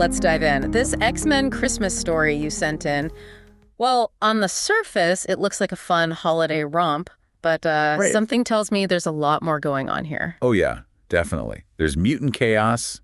let's dive in. This X-Men Christmas story you sent in, well, on the surface, it looks like a fun holiday romp, but Right. something tells me there's a lot more going on here. Oh, yeah, definitely. There's mutant chaos,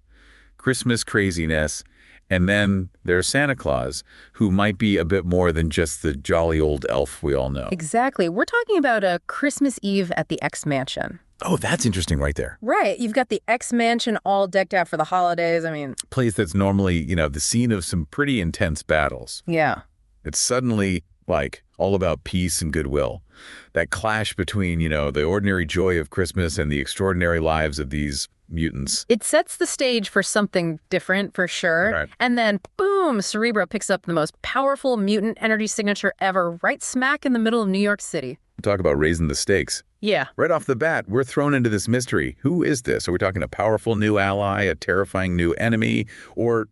Christmas craziness, and then there's Santa Claus, who might be a bit more than just the jolly old elf we all know. Exactly. We're talking about a Christmas Eve at the X Mansion. Oh, that's interesting right there. Right. You've got the X Mansion all decked out for the holidays. Place that's normally, the scene of some pretty intense battles. Yeah. It's suddenly, all about peace and goodwill. That clash between, the ordinary joy of Christmas and the extraordinary lives of these mutants. It sets the stage for something different, for sure. Right. And then, boom, Cerebro picks up the most powerful mutant energy signature ever, right smack in the middle of New York City. Talk about raising the stakes. Yeah. Right off the bat, we're thrown into this mystery. Who is this? Are we talking a powerful new ally, a terrifying new enemy, or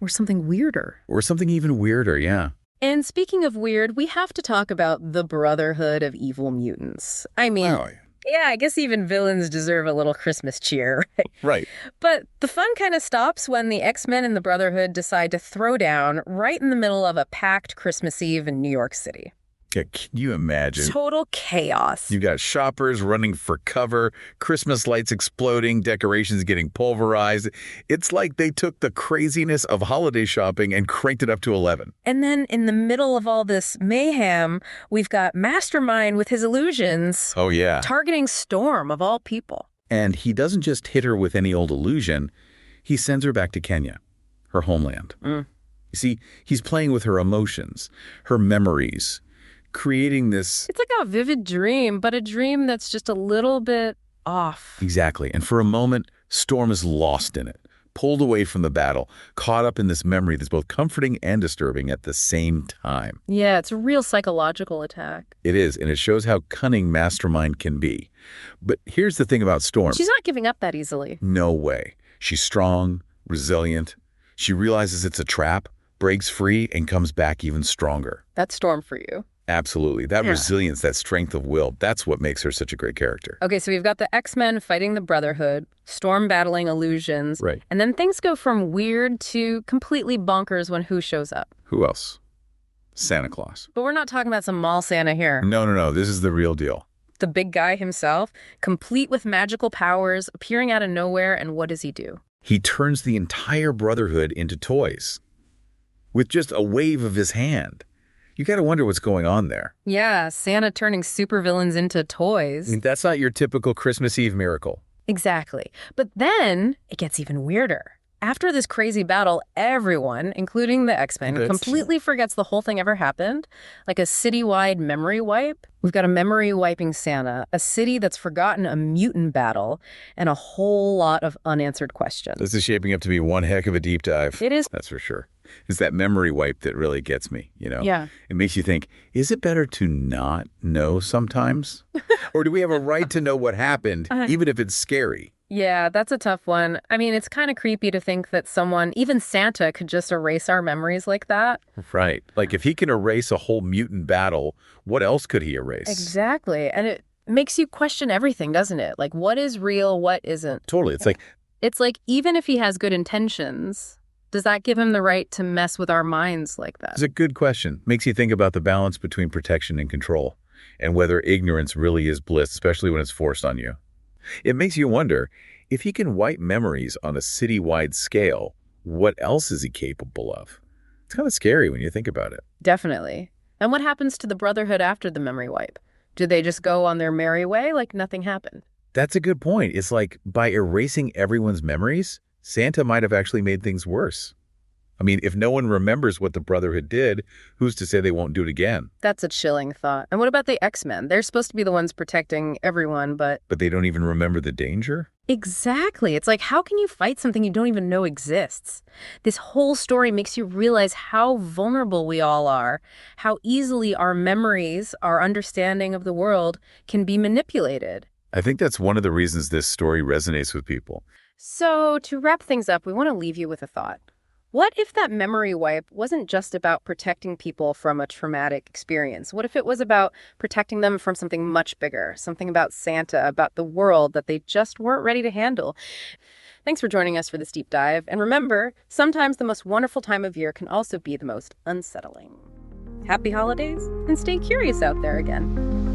something weirder. Or something even weirder, yeah. And speaking of weird, we have to talk about the Brotherhood of Evil Mutants. Yeah, I guess even villains deserve a little Christmas cheer, right? Right. But the fun kind of stops when the X-Men and the Brotherhood decide to throw down right in the middle of a packed Christmas Eve in New York City. Yeah, can you imagine? Total chaos. You got shoppers running for cover, Christmas lights exploding, decorations getting pulverized. It's like they took the craziness of holiday shopping and cranked it up to 11. And then in the middle of all this mayhem, we've got Mastermind with his illusions. Oh, yeah. Targeting Storm, of all people. And he doesn't just hit her with any old illusion. He sends her back to Kenya, her homeland. You see, he's playing with her emotions, her memories, creating this... It's like a vivid dream, but a dream that's just a little bit off. Exactly. And for a moment, Storm is lost in it, pulled away from the battle, caught up in this memory that's both comforting and disturbing at the same time. Yeah, it's a real psychological attack. It is, and it shows how cunning Mastermind can be. But here's the thing about Storm. She's not giving up that easily. No way. She's strong, resilient. She realizes it's a trap, breaks free, and comes back even stronger. That's Storm for you. Absolutely. That resilience, that strength of will, that's what makes her such a great character. Okay, so we've got the X-Men fighting the Brotherhood, Storm battling illusions. Right. And then things go from weird to completely bonkers when who shows up? Who else? Santa Claus. But we're not talking about some mall Santa here. No. This is the real deal. The big guy himself, complete with magical powers, appearing out of nowhere, and what does he do? He turns the entire Brotherhood into toys with just a wave of his hand. You got to wonder what's going on there. Yeah, Santa turning supervillains into toys. I mean, that's not your typical Christmas Eve miracle. Exactly. But then it gets even weirder. After this crazy battle, everyone, including the X-Men, completely forgets the whole thing ever happened, like a citywide memory wipe. We've got a memory wiping Santa, a city that's forgotten a mutant battle, and a whole lot of unanswered questions. This is shaping up to be one heck of a deep dive. It is. That's for sure. It's that memory wipe that really gets me, Yeah. It makes you think, is it better to not know sometimes? Or do we have a right to know what happened, even if it's scary? Yeah, that's a tough one. I mean, it's kind of creepy to think that someone, even Santa, could just erase our memories like that. Right. Like, if he can erase a whole mutant battle, what else could he erase? Exactly. And it makes you question everything, doesn't it? Like, what is real, what isn't? Totally. It's like, even if he has good intentions, does that give him the right to mess with our minds like that? It's a good question. Makes you think about the balance between protection and control, and whether ignorance really is bliss, especially when it's forced on you. It makes you wonder, if he can wipe memories on a citywide scale, what else is he capable of? It's kind of scary when you think about it. Definitely. And what happens to the Brotherhood after the memory wipe? Do they just go on their merry way like nothing happened? That's a good point. It's like, by erasing everyone's memories, Santa might have actually made things worse. I mean, if no one remembers what the Brotherhood did, who's to say they won't do it again? That's a chilling thought. And what about the X-Men? They're supposed to be the ones protecting everyone, but... But they don't even remember the danger? Exactly. It's like, how can you fight something you don't even know exists? This whole story makes you realize how vulnerable we all are, how easily our memories, our understanding of the world can be manipulated. I think that's one of the reasons this story resonates with people. So, to wrap things up, we want to leave you with a thought. What if that memory wipe wasn't just about protecting people from a traumatic experience? What if it was about protecting them from something much bigger, something about Santa, about the world that they just weren't ready to handle? Thanks for joining us for this deep dive. And remember, sometimes the most wonderful time of year can also be the most unsettling. Happy holidays, and stay curious out there again.